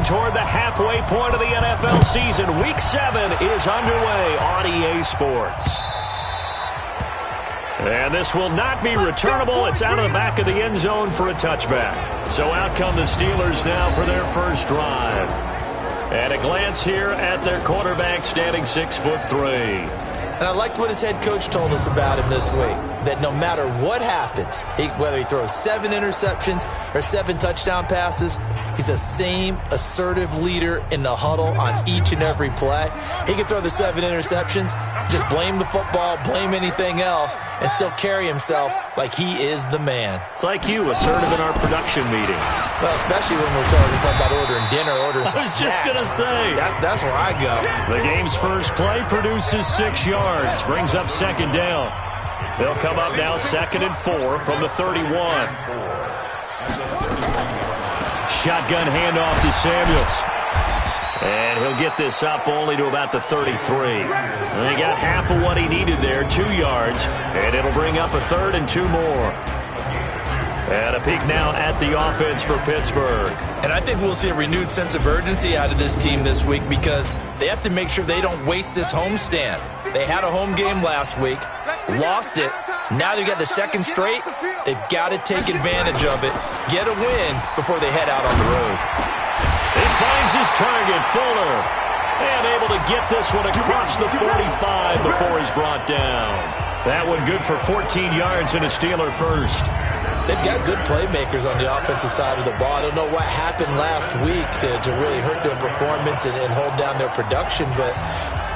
toward the halfway point of the NFL season. Week 7 is underway on EA Sports. And this will not be returnable. It's out of the back of the end zone for a touchback. So out come the Steelers now for their first drive. And a glance here at their quarterback standing 6'3". And I liked what his head coach told us about him this week, that no matter what happens, whether he throws 7 interceptions or 7 touchdown passes, he's the same assertive leader in the huddle on each and every play. He can throw the 7 interceptions, just blame the football, blame anything else, and still carry himself like he is the man. It's like you, assertive in our production meetings. Well, especially when we're talking about ordering dinner, ordering some snacks. I was just going to say. That's where I go. The game's first play produces 6 yards. Brings up second down. They'll come up now 2nd and 4 from the 31. Shotgun handoff to Samuels. And he'll get this up only to about the 33. And he got half of what he needed there, 2 yards. And it'll bring up a 3rd and 2 more. And a peek now at the offense for Pittsburgh. And I think we'll see a renewed sense of urgency out of this team this week because they have to make sure they don't waste this homestand. They had a home game last week, lost it. Now they've got the second straight. They've got to take advantage of it, get a win before they head out on the road. He finds his target, Fuller. And able to get this one across the 45 before he's brought down. That one good for 14 yards and a Steeler first. They've got good playmakers on the offensive side of the ball. I don't know what happened last week to really hurt their performance and hold down their production, but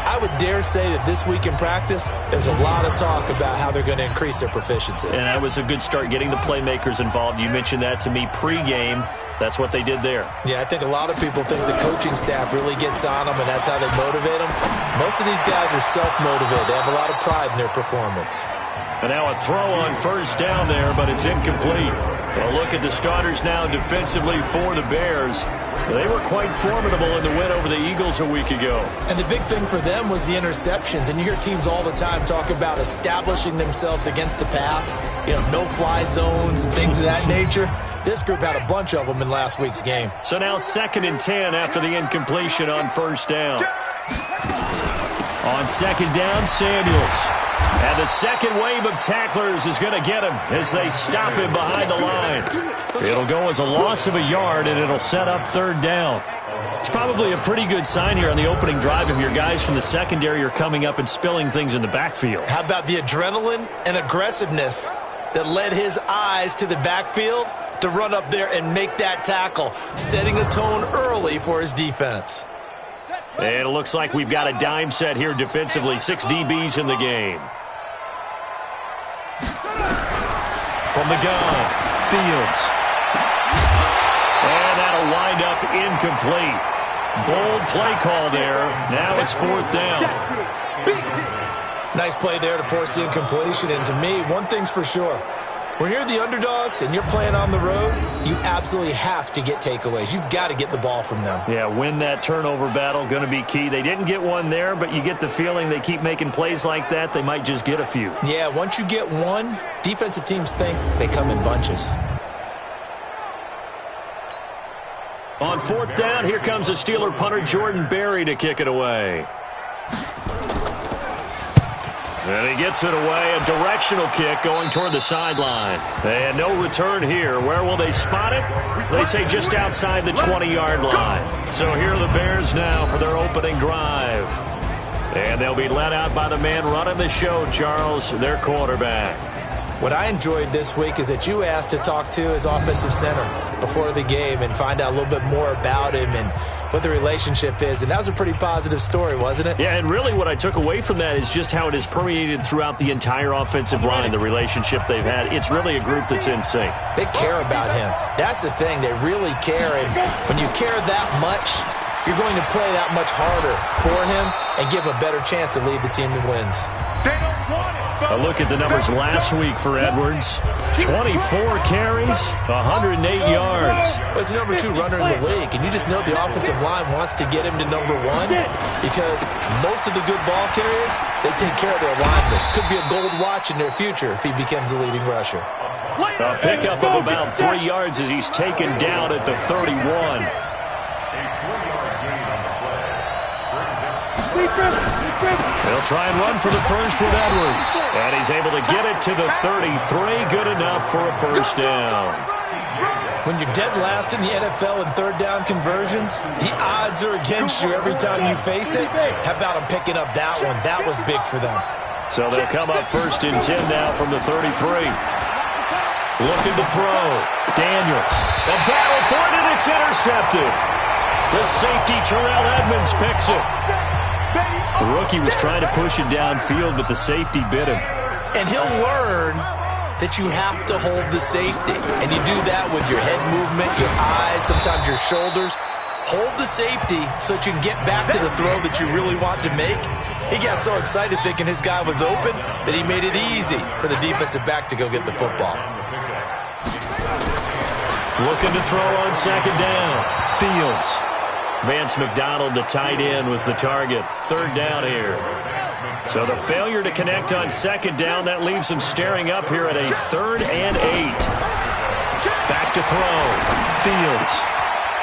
I would dare say that this week in practice, there's a lot of talk about how they're going to increase their proficiency. And that was a good start, getting the playmakers involved. You mentioned that to me pregame. That's what they did there. Yeah, I think a lot of people think the coaching staff really gets on them, and that's how they motivate them. Most of these guys are self-motivated. They have a lot of pride in their performance. And now a throw on first down there, but it's incomplete. Well, look at the starters now defensively for the Bears. They were quite formidable in the win over the Eagles a week ago. And the big thing for them was the interceptions. And you hear teams all the time talk about establishing themselves against the pass, no-fly zones and things of that nature. This group had a bunch of them in last week's game. So now 2nd and 10 after the incompletion on first down. On second down, Samuels. And the second wave of tacklers is going to get him as they stop him behind the line. It'll go as a loss of a yard, and it'll set up 3rd down. It's probably a pretty good sign here on the opening drive if your guys from the secondary are coming up and spilling things in the backfield. How about the adrenaline and aggressiveness that led his eyes to the backfield to run up there and make that tackle, setting a tone early for his defense. And it looks like we've got a dime set here defensively. 6 DBs in the game. From the gun, Fields. And that'll wind up incomplete. Bold play call there. Now it's 4th down. Nice play there to force the incompletion. And to me, one thing's for sure. When you're the underdogs and you're playing on the road, you absolutely have to get takeaways. You've got to get the ball from them. Yeah, win that turnover battle, going to be key. They didn't get one there, but you get the feeling they keep making plays like that, they might just get a few. Yeah, once you get one, defensive teams think they come in bunches. On 4th down, here comes a Steeler punter, Jordan Berry, to kick it away. And he gets it away, a directional kick going toward the sideline. And no return here. Where will they spot it? They say just outside the 20-yard line. So here are the Bears now for their opening drive. And they'll be led out by the man running the show, Charles, their quarterback. What I enjoyed this week is that you asked to talk to his offensive center before the game and find out a little bit more about him and what the relationship is. And that was a pretty positive story, wasn't it? Yeah, and really what I took away from that is just how it has permeated throughout the entire offensive line, the relationship they've had. It's really a group that's in sync. They care about him. That's the thing. They really care. And when you care that much, you're going to play that much harder for him and give him a better chance to lead the team to wins. A look at the numbers last week for Edwards. 24 carries, 108 yards. Well, he's the number 2 runner in the league, and you just know the offensive line wants to get him to number 1 because most of the good ball carriers, they take care of their linemen. Could be a gold watch in their future if he becomes the leading rusher. A pickup of about 3 yards as he's taken down at the 31. They'll try and run for the first with Edwards. And he's able to get it to the 33. Good enough for a first down. When you're dead last in the NFL in third down conversions, the odds are against you every time you face it. How about him picking up that one? That was big for them. So they'll come up first and 10 now from the 33. Looking to throw. Daniels. A battle for it, and it's intercepted. The safety, Terrell Edmonds, picks it. The rookie was trying to push it downfield, but the safety bit him. And he'll learn that you have to hold the safety. And you do that with your head movement, your eyes, sometimes your shoulders. Hold the safety so that you can get back to the throw that you really want to make. He got so excited thinking his guy was open that he made it easy for the defensive back to go get the football. Looking to throw on second down. Fields. Vance McDonald, the tight end, was the target. Third down here. So the failure to connect on second down, that leaves him staring up here at a 3rd and 8. Back to throw. Fields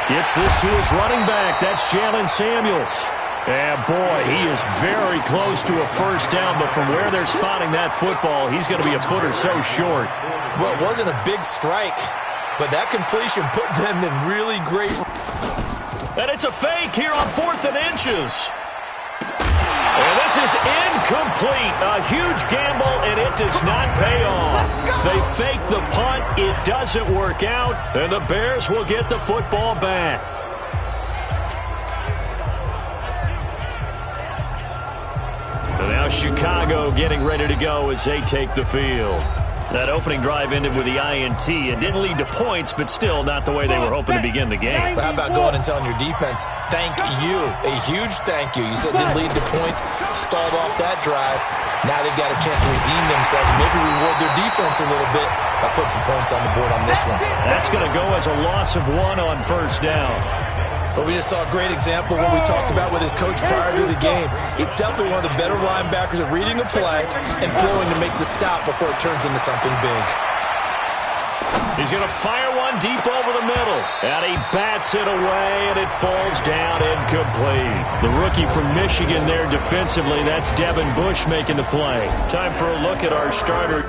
gets this to his running back. That's Jalen Samuels. And boy, he is very close to a first down, but from where they're spotting that football, he's going to be a foot or so short. Well, it wasn't a big strike, but that completion put them in really great. And it's a fake here on 4th and inches. And this is incomplete. A huge gamble, and it does not pay off. They fake the punt. It doesn't work out, and the Bears will get the football back. And now Chicago getting ready to go as they take the field. That opening drive ended with the INT. It didn't lead to points, but still not the way they were hoping to begin the game. But how about going and telling your defense, thank you, a huge thank you. You said it didn't lead to points, stalled off that drive. Now they've got a chance to redeem themselves, maybe reward their defense a little bit by putting some points on the board on this one. That's going to go as a loss of 1 on first down. But we just saw a great example of what we talked about with his coach prior to the game. He's definitely one of the better linebackers at reading a play and flowing to make the stop before it turns into something big. He's going to fire one deep over the middle. And he bats it away, and it falls down incomplete. The rookie from Michigan there defensively, that's Devin Bush making the play. Time for a look at our starter.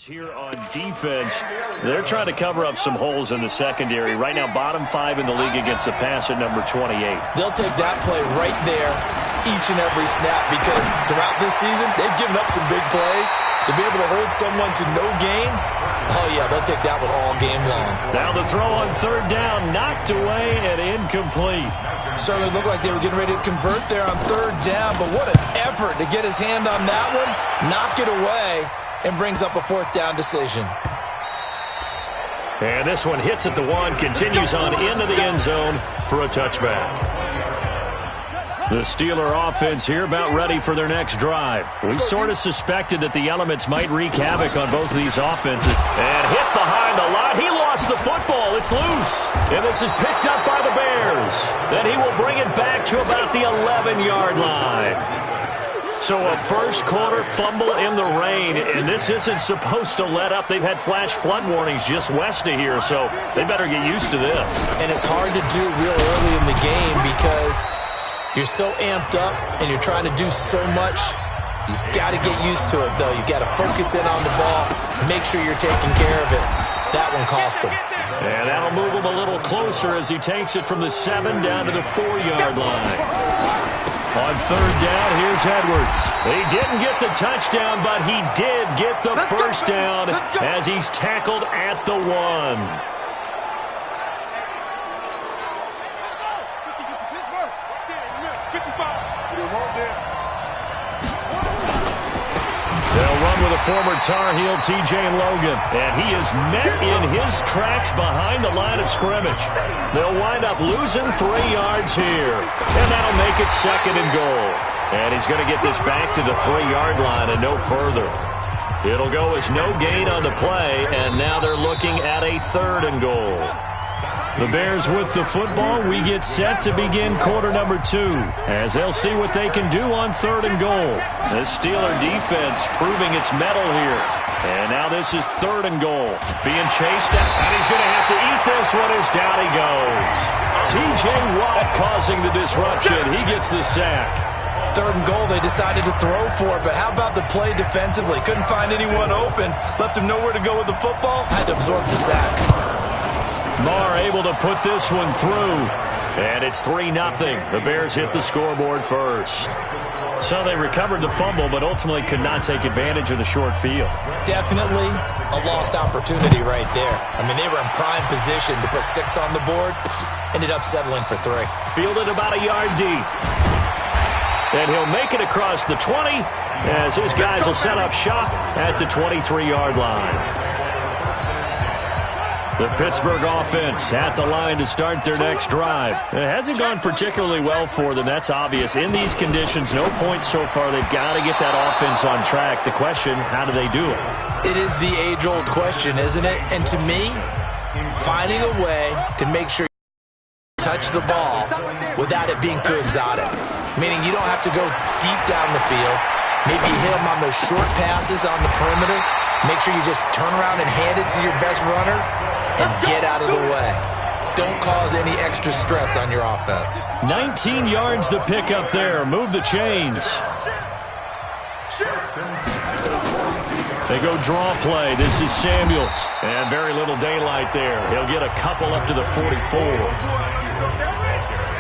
Here on defense, they're trying to cover up some holes in the secondary. Right now, bottom 5 in the league against the pass at number 28. They'll take that play right there each and every snap because throughout this season, they've given up some big plays. To be able to hold someone to no gain, oh yeah, they'll take that one all game long. Now the throw on third down, knocked away and incomplete. Certainly looked like they were getting ready to convert there on third down, but what an effort to get his hand on that one, knock it away, and brings up a 4th down decision. And this one hits at the 1, continues on into the end zone for a touchback. The Steeler offense here about ready for their next drive. We sort of suspected that the elements might wreak havoc on both of these offenses. And hit behind the line. He lost the football. It's loose. And this is picked up by the Bears. Then he will bring it back to about the 11-yard line. So a first-quarter fumble in the rain, and this isn't supposed to let up. They've had flash flood warnings just west of here, so they better get used to this. And it's hard to do real early in the game because you're so amped up and you're trying to do so much. You've got to get used to it, though. You've got to focus in on the ball, make sure you're taking care of it. That one cost him. And that'll move him a little closer as he takes it from the 7 down to the 4-yard line. On third down, here's Edwards. He didn't get the touchdown, but he did get the first down as he's tackled at the 1. They'll run with a former Tar Heel, T.J. Logan. And he is met in his tracks behind the line of scrimmage. They'll wind up losing 3 yards here. And that'll make it 2nd and goal. And he's going to get this back to the 3-yard line and no further. It'll go as no gain on the play, and now they're looking at a 3rd and goal. The Bears with the football. We get set to begin quarter number 2 as they'll see what they can do on 3rd and goal. The Steeler defense proving its mettle here. And now this is 3rd and goal. Being chased out, and he's going to have to eat this one as down he goes. T.J. Watt causing the disruption. He gets the sack. 3rd and goal, they decided to throw for it, but how about the play defensively? Couldn't find anyone open, left him nowhere to go with the football, had to absorb the sack. Marr able to put this one through, and it's 3-0. The Bears hit the scoreboard first. So they recovered the fumble, but ultimately could not take advantage of the short field. Definitely a lost opportunity right there. I mean, they were in prime position to put 6 on the board, ended up settling for 3. Fielded about a yard deep. And he'll make it across the 20 as his guys will set up shop at the 23-yard line. The Pittsburgh offense at the line to start their next drive. It hasn't gone particularly well for them. That's obvious. In these conditions, no points so far. They've got to get that offense on track. The question, how do they do it? It is the age-old question, isn't it? And to me, finding a way to make sure you touch the ball without it being too exotic. Meaning you don't have to go deep down the field. Maybe hit them on those short passes on the perimeter. Make sure you just turn around and hand it to your best runner and get out of the way. Don't cause any extra stress on your offense. 19 yards to pick up there. Move the chains. They go draw play. This is Samuels. And very little daylight there. He'll get a couple up to the 44.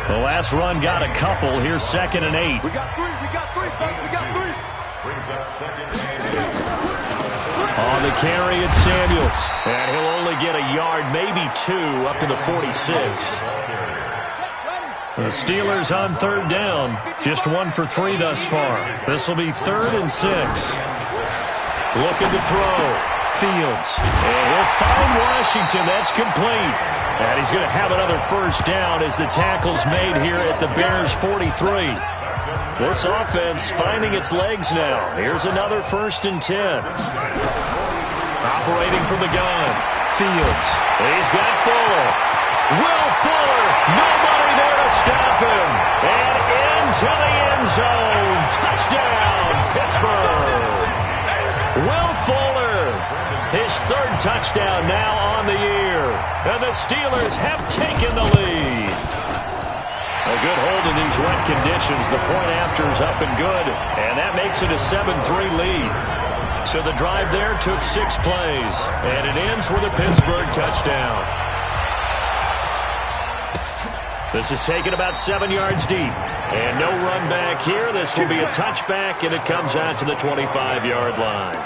The last run got a couple. Here's 2nd and 8. We got 3. Brings up 2nd and 8. On the carry, it's Samuels. And he'll only get a yard, maybe 2, up to the 46. The Steelers on 3rd down. Just 1 for 3 thus far. This will be 3rd and 6. Looking to throw. Fields. And he'll find Washington. That's complete. And he's going to have another first down as the tackle's made here at the Bears' 43. This offense finding its legs now. Here's another 1st and 10. Operating from the gun. Fields. He's got Fuller. Will Fuller. Nobody there to stop him. And into the end zone. Touchdown, Pittsburgh. Will Fuller. His 3rd touchdown now on the year. And the Steelers have taken the lead. A good hold in these wet conditions. The point after is up and good. And that makes it a 7-3 lead. So the drive there took 6 plays. And it ends with a Pittsburgh touchdown. This is taken about 7 yards deep. And no run back here. This will be a touchback, and it comes out to the 25-yard line.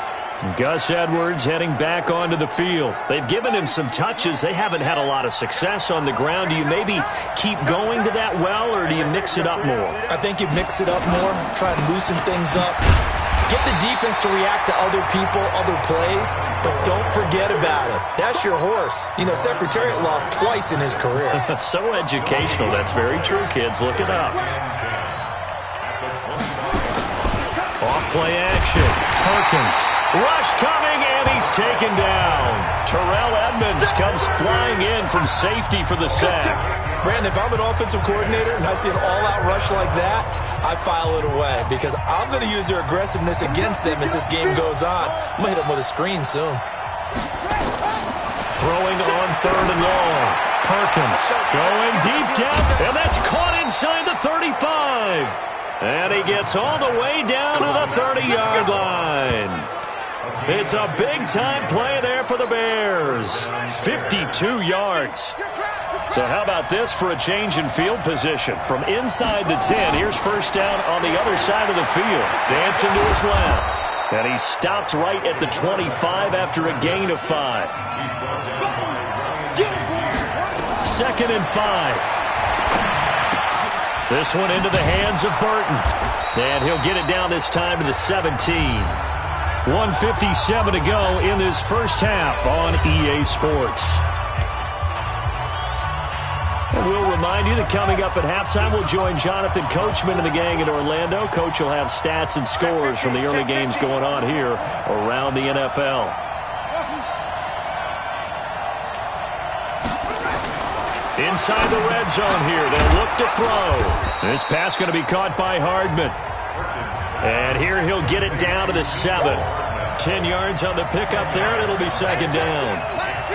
Gus Edwards heading back onto the field. They've given him some touches. They haven't had a lot of success on the ground. Do you maybe keep going to that well, or do you mix it up more? I think you mix it up more, try and loosen things up. Get the defense to react to other people, other plays, but don't forget about it. That's your horse. You know, Secretariat lost twice in his career. So educational. That's very true, kids. Look it up. Off-play action. Perkins. Rush coming, and he's taken down. Terrell Edmonds comes flying in from safety for the sack. Brandon, if I'm an offensive coordinator and I see an all-out rush like that, I file it away because I'm going to use their aggressiveness against them as this game goes on. I'm going to hit them with a screen soon. Throwing on 3rd and long. Perkins going deep down, and that's caught inside the 35. And he gets all the way down to the 30-yard line. It's a big-time play there for the Bears. 52 yards. So how about this for a change in field position? From inside the 10, here's first down on the other side of the field. Dancing to his left. And he stopped right at the 25 after a gain of 5. 2nd and 5. This one into the hands of Burton. And he'll get it down this time to the 17. 1:57 to go in this first half on EA Sports. And we'll remind you that coming up at halftime, we'll join Jonathan Coachman and the gang in Orlando. Coach will have stats and scores from the early games going on here around the NFL. Inside the red zone here, they'll look to throw. This pass going to be caught by Hardman. And here he'll get it down to the 7. 10 yards on the pickup there, and it'll be second down.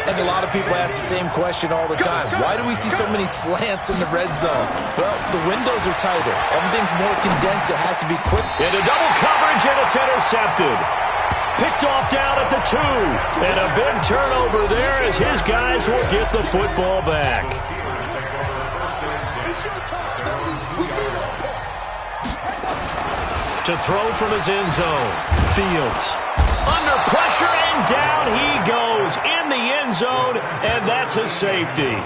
And a lot of people ask the same question all the time. Why do we see so many slants in the red zone? Well, the windows are tighter. Everything's more condensed. It has to be quick. Into double coverage, and it's intercepted. Picked off down at the 2. And a big turnover there as his guys will get the football back. To throw from his end zone. Fields. Under pressure, and down he goes in the end zone, and that's a safety.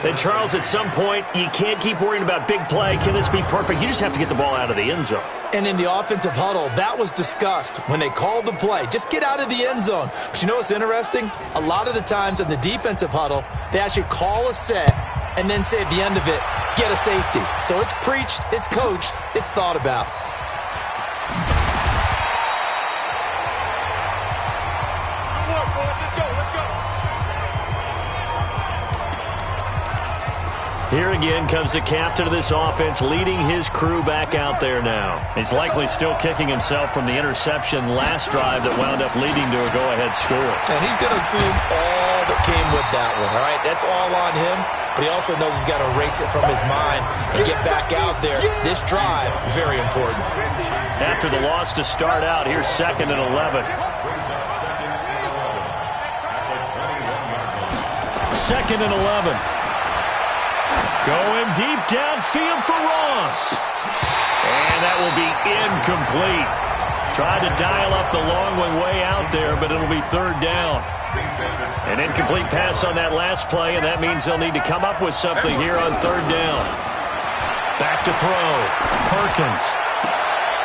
And Charles, at some point, you can't keep worrying about big play. Can this be perfect? You just have to get the ball out of the end zone. And in the offensive huddle, that was discussed when they called the play. Just get out of the end zone. But you know what's interesting? A lot of the times in the defensive huddle, they actually call a set and then say at the end of it, get a safety. So it's preached, it's coached, it's thought about. Here again comes the captain of this offense, leading his crew back out there now. He's likely still kicking himself from the interception last drive that wound up leading to a go-ahead score. And he's going to assume all that came with that one, all right? That's all on him, but he also knows he's got to erase it from his mind and get back out there. This drive, very important. After the loss to start out, here's 2nd and 11. 2nd and 11. Going deep downfield for Ross. And that will be incomplete. Tried to dial up the long one way out there, but it'll be 3rd down. An incomplete pass on that last play, and that means they'll need to come up with something here on 3rd down. Back to throw. Perkins.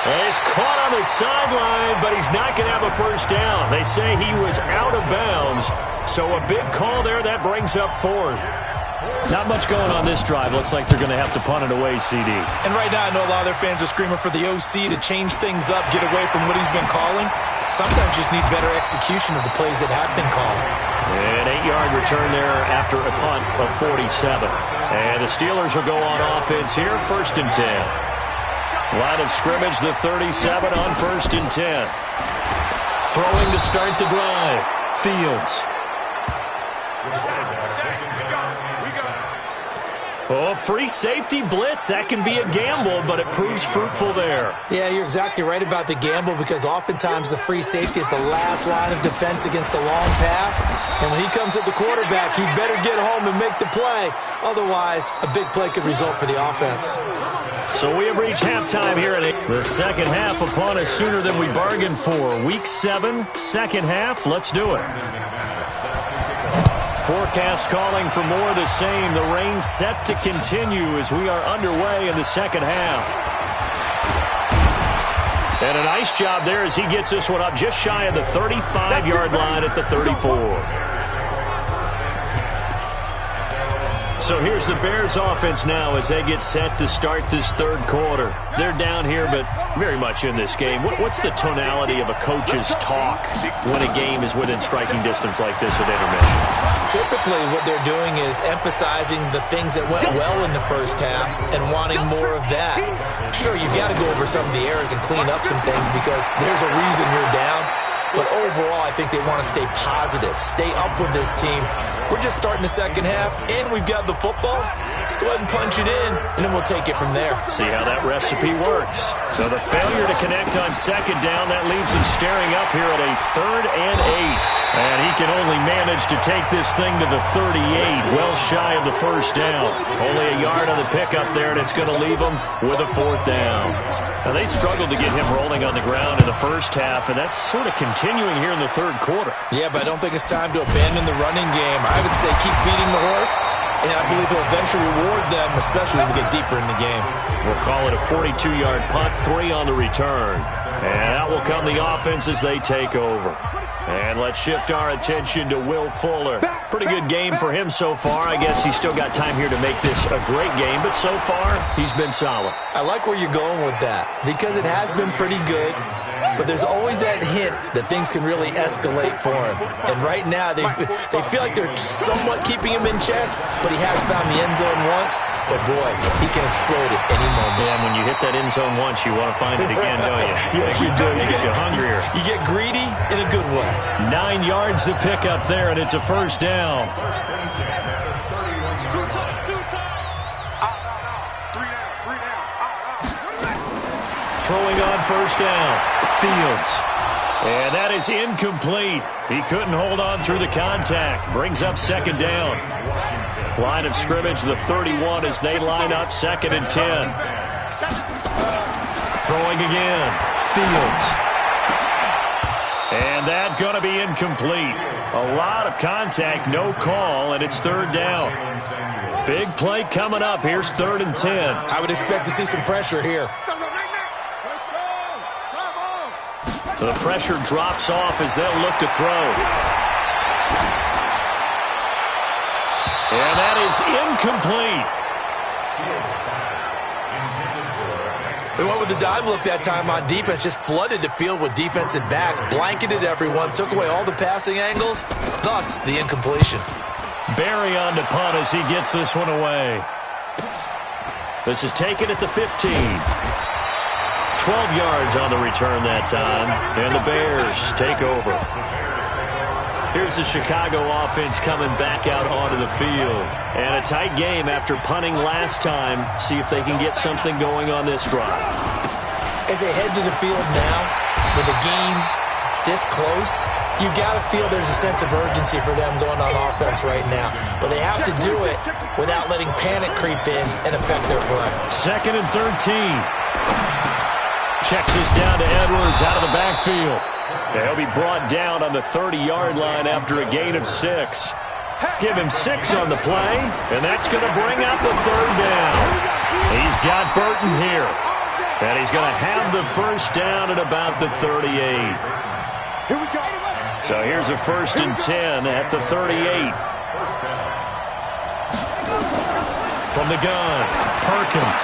And he's caught on the sideline, but he's not going to have a first down. They say he was out of bounds, so a big call there. That brings up 4th. Not much going on this drive. Looks like they're going to have to punt it away, CD. And right now, I know a lot of their fans are screaming for the OC to change things up, get away from what he's been calling. Sometimes you just need better execution of the plays that have been called. An 8-yard return there after a punt of 47. And the Steelers will go on offense here, 1st and 10. Line of scrimmage, the 37 on 1st and 10. Throwing to start the drive. Fields. Oh, free safety blitz. That can be a gamble, but it proves fruitful there. Yeah, you're exactly right about the gamble because oftentimes the free safety is the last line of defense against a long pass. And when he comes at the quarterback, he better get home and make the play. Otherwise, a big play could result for the offense. So we have reached halftime here in the second half upon us sooner than we bargained for. Week 7, second half. Let's do it. Forecast calling for more of the same. The rain set to continue as we are underway in the second half. And a nice job there as he gets this one up just shy of the 35-yard line at the 34. So here's the Bears offense now as they get set to start this 3rd quarter. They're down here, but very much in this game. What's the tonality of a coach's talk when a game is within striking distance like this at intermission? Typically, what they're doing is emphasizing the things that went well in the first half and wanting more of that. Sure, you've got to go over some of the errors and clean up some things because there's a reason you're down. But overall, I think they want to stay positive, stay up with this team. We're just starting the second half, and we've got the football. Let's go ahead and punch it in, and then we'll take it from there. See how that recipe works. So the failure to connect on 2nd down, that leaves him staring up here at a 3rd and 8. And he can only manage to take this thing to the 38, well shy of the first down. Only a yard on the pickup there, and it's going to leave him with a 4th down. Now, they struggled to get him rolling on the ground in the first half, and that's sort of continuing here in the 3rd quarter. Yeah, but I don't think it's time to abandon the running game. I would say keep feeding the horse, and I believe he'll eventually reward them, especially as we get deeper in the game. We'll call it a 42-yard punt, 3 on the return. And out will come the offense as they take over. And let's shift our attention to Will Fuller. Pretty good game for him so far. I guess he's still got time here to make this a great game, but so far, he's been solid. I like where you're going with that because it has been pretty good, but there's always that hint that things can really escalate for him. And right now, they feel like they're somewhat keeping him in check, but he has found the end zone once. But, boy, he can explode at any moment. Yeah, and when you hit that end zone once, you want to find it again, don't you? Yes, you do. Makes you hungrier. You get greedy in a good way. 9 yards to pick up there, and it's a first down. Throwing on first down, Fields. And that is incomplete. He couldn't hold on through the contact. Brings up second down. Line of scrimmage, the 31 as they line up second and 10. Throwing again, Fields. And that going to be incomplete. A lot of contact, no call, and it's third down. Big play coming up. Here's third and 10. I would expect to see some pressure here. The pressure drops off as they'll look to throw. And that is incomplete. They went with the dime look that time on defense, just flooded the field with defensive backs, blanketed everyone, took away all the passing angles, thus the incompletion. Barry on to punt as he gets this one away. This is taken at the 15. 12 yards on the return that time, and the Bears take over. Here's the Chicago offense coming back out onto the field. And a tight game after punting last time. See if they can get something going on this drive. As they head to the field now, with the game this close, you've got to feel there's a sense of urgency for them going on offense right now. But they have to do it without letting panic creep in and affect their play. Second and 13. Checks this down to Edwards out of the backfield. He'll be brought down on the 30-yard line after a gain of 6. Give him 6 on the play, and that's going to bring up the third down. He's got Burton here, and he's going to have the first down at about the 38. So here's a first and 10 at the 38. From the gun, Perkins.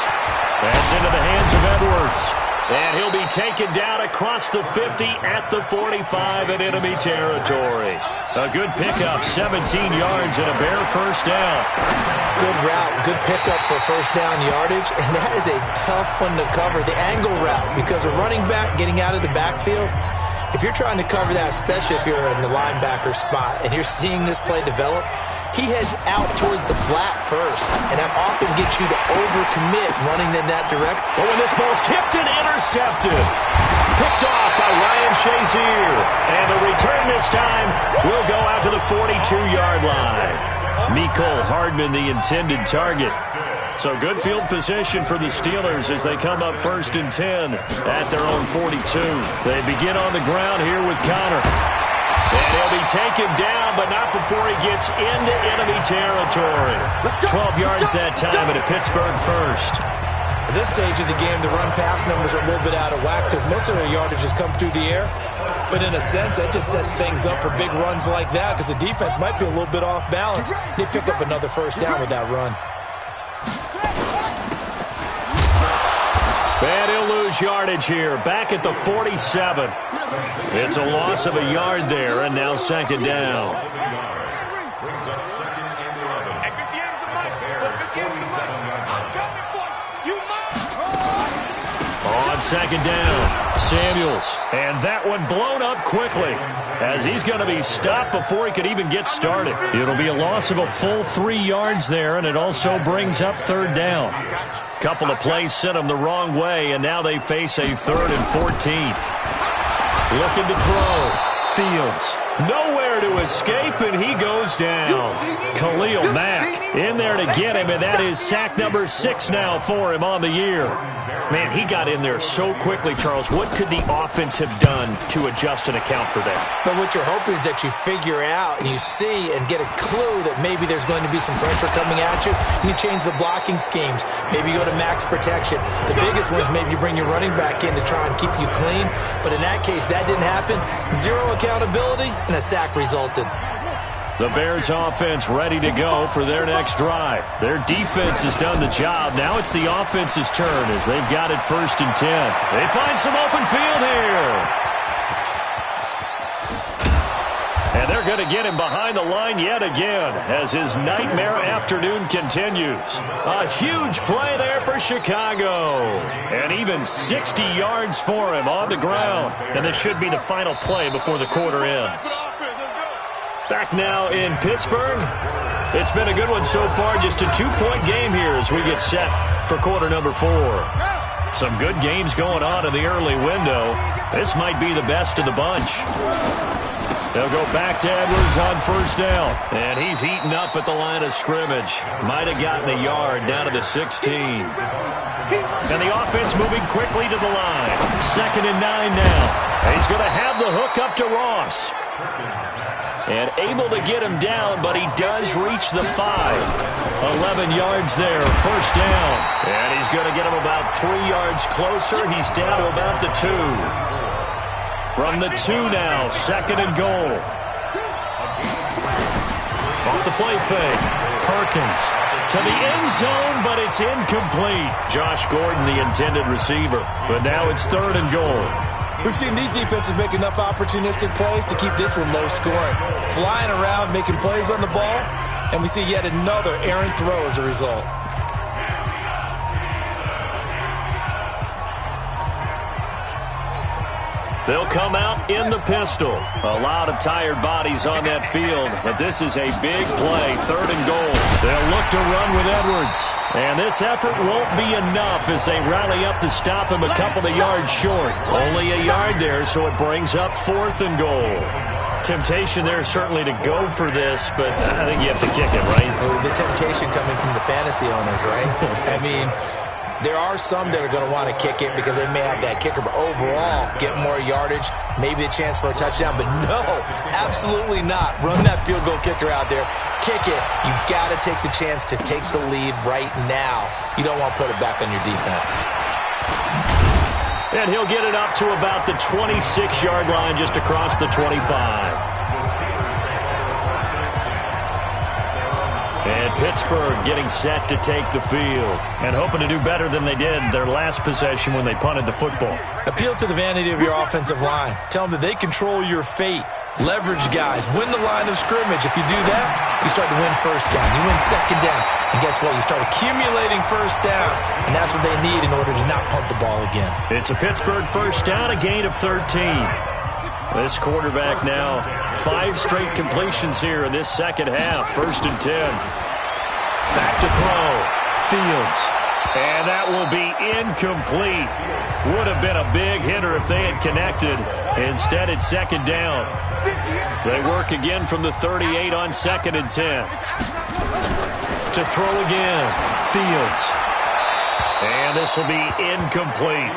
That's into the hands of Edwards. And he'll be taken down across the 50 at the 45 in enemy territory. A good pickup, 17 yards and a Bear first down. Good route, good pickup for first down yardage, and that is a tough one to cover, the angle route, because a running back getting out of the backfield, if you're trying to cover that, especially if you're in the linebacker spot, and you're seeing this play develop, he heads out towards the flat first, and that often gets you to overcommit running in that direction. Oh, and this ball's tipped and intercepted. Picked off by Ryan Shazier. And the return this time will go out to the 42-yard line. Mecole Hardman, the intended target. So good field position for the Steelers as they come up first and 10 at their own 42. They begin on the ground here with Connor. And he'll be taken down, but not before he gets into enemy territory. 12 yards that time at a Pittsburgh first. At this stage of the game, the run-pass numbers are a little bit out of whack because most of their yardage has come through the air. But in a sense, that just sets things up for big runs like that because the defense might be a little bit off balance. They pick up another first down with that run. And he'll lose yardage here. Back at the 47. It's a loss of a yard there, and now second down. On second down, Samuels. And that one blown up quickly as he's going to be stopped before he could even get started. It'll be a loss of a full 3 yards there, and it also brings up third down. Couple of plays sent them the wrong way, and now they face a third and 14. Looking to throw. Fields. Nowhere there to escape, and he goes down. Khalil Mack in there to get him, and that is sack number 6 now for him on the year. Man, he got in there so quickly, Charles. What could the offense have done to adjust and account for that? But what you're hoping is that you figure out and you see and get a clue that maybe there's going to be some pressure coming at you, and you change the blocking schemes. Maybe you go to max protection. The biggest one is maybe you bring your running back in to try and keep you clean. But in that case, that didn't happen. Zero accountability, and a sack resulted. The Bears offense ready to go for their next drive. Their defense has done the job. Now it's the offense's turn as they've got it 1st and 10. They find some open field here. And they're going to get him behind the line yet again as his nightmare afternoon continues. A huge play there for Chicago. And even 60 yards for him on the ground. And this should be the final play before the quarter ends. Back now in Pittsburgh. It's been a good one so far. Just a 2-point game here as we get set for quarter number 4. Some good games going on in the early window. This might be the best of the bunch. They'll go back to Edwards on 1st down. And he's heating up at the line of scrimmage. Might have gotten a yard down to the 16. And the offense moving quickly to the line. 2nd and 9 now. And he's going to have the hook up to Ross. And able to get him down, but he does reach the 5. 11 yards there, 1st down. And he's going to get him about 3 yards closer. He's down to about the 2. From the 2 now, 2nd and goal. Off the play fake. Perkins to the end zone, but it's incomplete. Josh Gordon, the intended receiver. But now it's 3rd and goal. We've seen these defenses make enough opportunistic plays to keep this one low scoring. Flying around, making plays on the ball, and we see yet another errant throw as a result. They'll come out in the pistol. A lot of tired bodies on that field, but this is a big play, 3rd and goal. They'll look to run with Edwards. And this effort won't be enough as they rally up to stop him a couple of yards short. Only a yard there, so it brings up 4th and goal. Temptation there certainly to go for this, but I think you have to kick it, right? The temptation coming from the fantasy owners, right? I mean, there are some that are going to want to kick it because they may have that kicker, but overall, get more yardage, maybe a chance for a touchdown. But no, absolutely not. Run that field goal kicker out there. Kick it. You got to take the chance to take the lead right now. You don't want to put it back on your defense. And he'll get it up to about the 26-yard line just across the 25. And Pittsburgh getting set to take the field and hoping to do better than they did their last possession when they punted the football. Appeal to the vanity of your offensive line. Tell them that they control your fate. Leverage guys. Win the line of scrimmage. If you do that, you start to win 1st down. You win 2nd down. And guess what? You start accumulating 1st downs. And that's what they need in order to not punt the ball again. It's a Pittsburgh 1st down, a gain of 13. This quarterback now, 5 straight completions here in this 2nd half. 1st and 10. Back to throw. Fields. And that will be incomplete. Would have been a big hitter if they had connected. Instead, it's 2nd down. They work again from the 38 on 2nd and 10. To throw again. Fields. And this will be incomplete.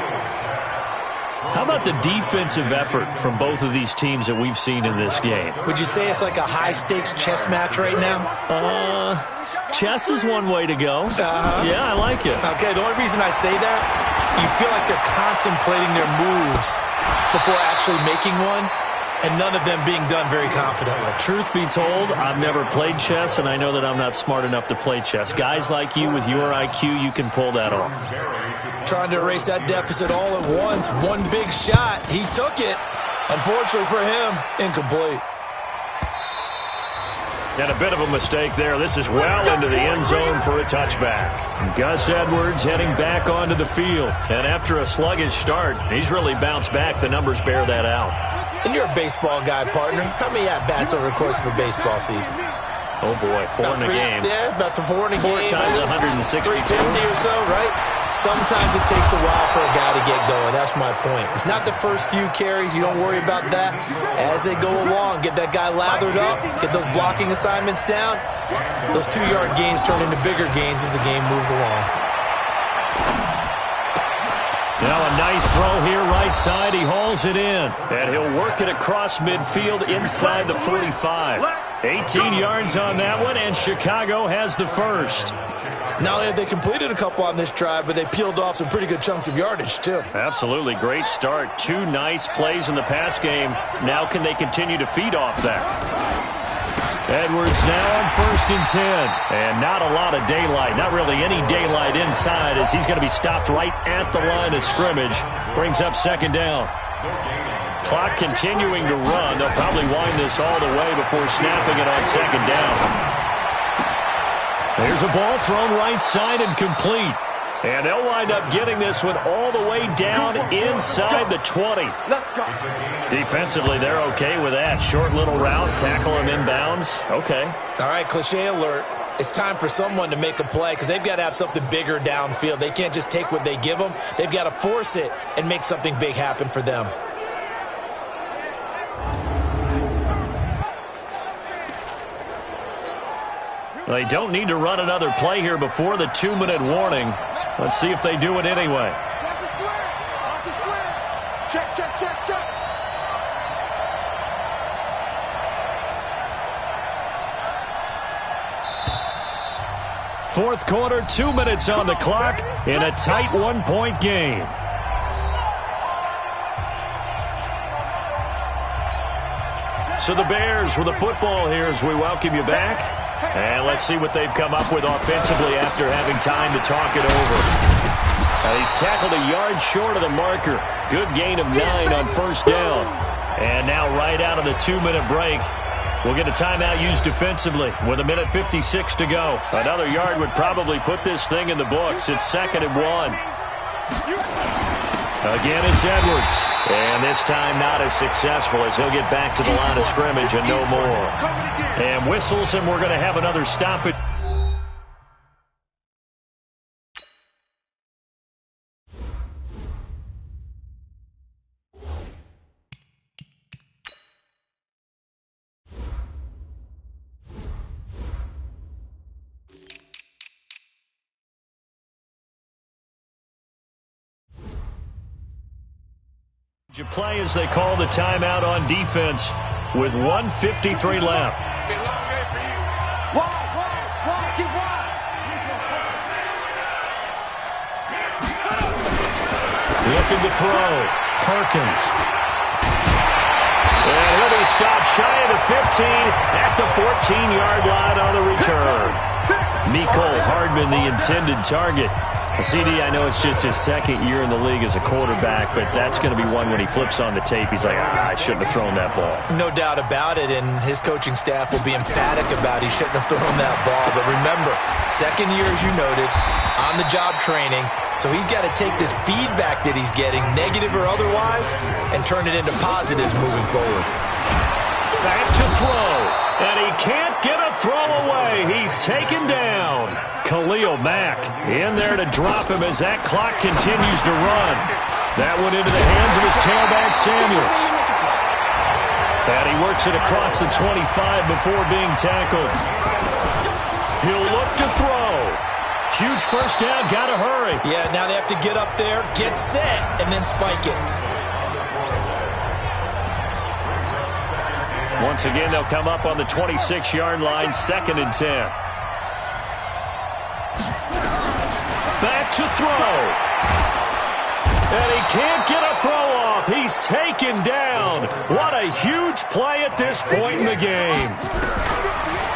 How about the defensive effort from both of these teams that we've seen in this game? Would you say it's like a high-stakes chess match right now? Chess is one way to go. Yeah, I like it. Okay, the only reason I say that, you feel like they're contemplating their moves before actually making one, and none of them being done very confidently. Truth be told, I've never played chess, and I know that I'm not smart enough to play chess. Guys like you with your IQ, you can pull that off. Trying to erase that deficit all at once. One big shot. He took it. Unfortunately for him, incomplete. And a bit of a mistake there. This is well into the end zone for a touchback. Gus Edwards heading back onto the field. And after a sluggish start, he's really bounced back. The numbers bear that out. And you're a baseball guy, partner. How many at-bats over the course of a baseball season? Oh, boy, four in a game. Yeah, about 4 in a game. 4 times 162. 350 or so, right? Sometimes it takes a while for a guy to get going. That's my point. It's not the first few carries. You don't worry about that. As they go along, get that guy lathered up, get those blocking assignments down. Those 2-yard gains turn into bigger gains as the game moves along. Now a nice throw here, right side. He hauls it in. And he'll work it across midfield inside the 45. 18 yards on that one, and Chicago has the first. Not only have they completed a couple on this drive, but they peeled off some pretty good chunks of yardage, too. Absolutely. Great start. 2 nice plays in the pass game. Now can they continue to feed off that? Edwards now on 1st and 10. And not a lot of daylight. Not really any daylight inside as he's going to be stopped right at the line of scrimmage. Brings up 2nd down. Clock continuing to run. They'll probably wind this all the way before snapping it on 2nd down. There's a ball thrown right side and complete. And they'll wind up getting this one all the way down inside the 20. Defensively, they're okay with that. Short little route, tackle him inbounds. Okay. All right, cliche alert. It's time for someone to make a play because they've got to have something bigger downfield. They can't just take what they give them. They've got to force it and make something big happen for them. They don't need to run another play here before the 2-minute warning. Let's see if they do it anyway. Check, check, check, check. Fourth quarter, 2 minutes on the clock in a tight 1-point game. So the Bears with the football here as we welcome you back. And let's see what they've come up with offensively after having time to talk it over. He's tackled a yard short of the marker. Good gain of 9 on 1st down. And now right out of the 2-minute break, we'll get a timeout used defensively with 1:56 to go. Another yard would probably put this thing in the books. It's 2nd and 1. Again, it's Edwards. And this time not as successful as he'll get back to the line of scrimmage and no more. And whistles, and we're going to have another stoppage. Play as they call the timeout on defense with 1:53 left. Looking to throw. Perkins. And he'll be stopped shy of the 15 at the 14-yard line on the return. Mecole Hardman, the intended target. CD, I know it's just his 2nd year in the league as a quarterback, but that's going to be one when he flips on the tape. He's like, I shouldn't have thrown that ball. No doubt about it, and his coaching staff will be emphatic about he shouldn't have thrown that ball. But remember, 2nd year, as you noted, on-the-job training, so he's got to take this feedback that he's getting, negative or otherwise, and turn it into positives moving forward. Back to throw, and he can't get a throw away. He's taken down. Khalil Mack in there to drop him as that clock continues to run. That went into the hands of his tailback, Samuels. And he works it across the 25 before being tackled. He'll look to throw. Huge 1st down, gotta hurry. Yeah, now they have to get up there, get set, and then spike it. Once again, they'll come up on the 26-yard line, 2nd and 10. Back to throw. And he can't get a throw off. He's taken down. What a huge play at this point in the game.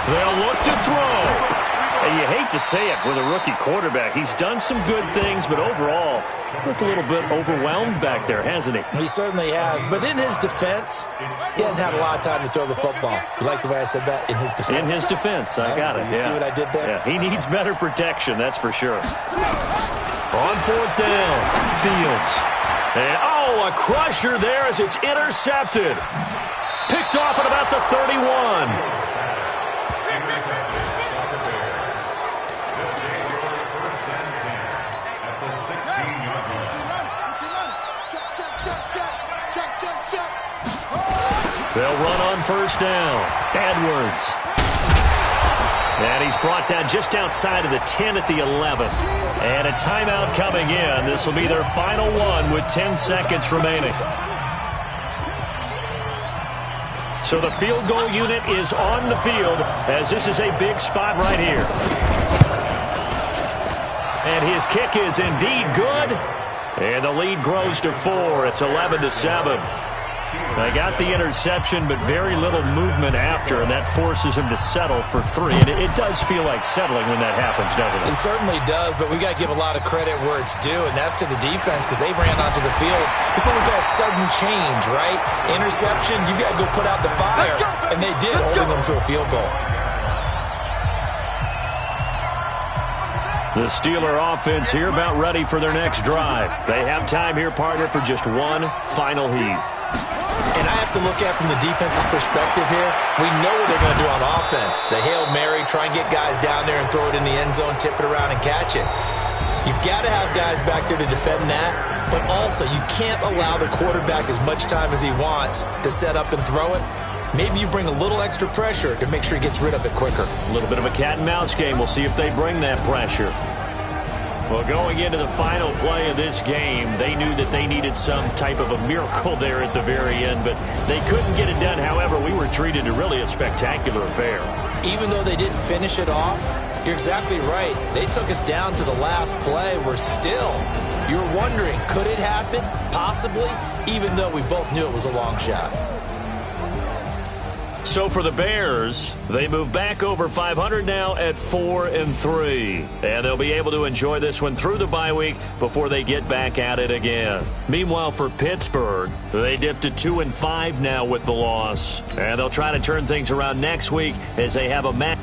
They'll look to throw. And you hate to say it with a rookie quarterback. He's done some good things, but overall, looked a little bit overwhelmed back there, hasn't he? He certainly has. But in his defense, he hasn't had a lot of time to throw the football. You like the way I said that? In his defense. In his defense. I got it. You see what I did there? Yeah, he needs better protection, that's for sure. On 4th down, Fields. And, a crusher there as it's intercepted. Picked off at about the 31. They'll run on first down. Edwards. And he's brought down just outside of the 10 at the 11. And a timeout coming in. This will be their final one with 10 seconds remaining. So the field goal unit is on the field as this is a big spot right here. And his kick is indeed good. And the lead grows to 4. It's 11-7. They got the interception, but very little movement after, and that forces him to settle for 3. And it does feel like settling when that happens, doesn't it? It certainly does, but we got to give a lot of credit where it's due, and that's to the defense because they ran onto the field. It's what we call sudden change, right? Interception, you got to go put out the fire, and they did, holding them to a field goal. The Steeler offense here about ready for their next drive. They have time here, partner, for just one final heave. And I have to look at from the defense's perspective here. We know what they're going to do on offense. The Hail Mary, try and get guys down there and throw it in the end zone, tip it around and catch it. You've got to have guys back there to defend that, but also you can't allow the quarterback as much time as he wants to set up and throw it. Maybe you bring a little extra pressure to make sure he gets rid of it quicker. A little bit of a cat and mouse game. We'll see if they bring that pressure. Well, going into the final play of this game, they knew that they needed some type of a miracle there at the very end, but they couldn't get it done. However, we were treated to really a spectacular affair. Even though they didn't finish it off, you're exactly right. They took us down to the last play. We're still, you're wondering, could it happen? Possibly, even though we both knew it was a long shot. So for the Bears, they move back over 500 now at 4-3. And they'll be able to enjoy this one through the bye week before they get back at it again. Meanwhile, for Pittsburgh, they dipped to 2-5 now with the loss. And they'll try to turn things around next week as they have a match.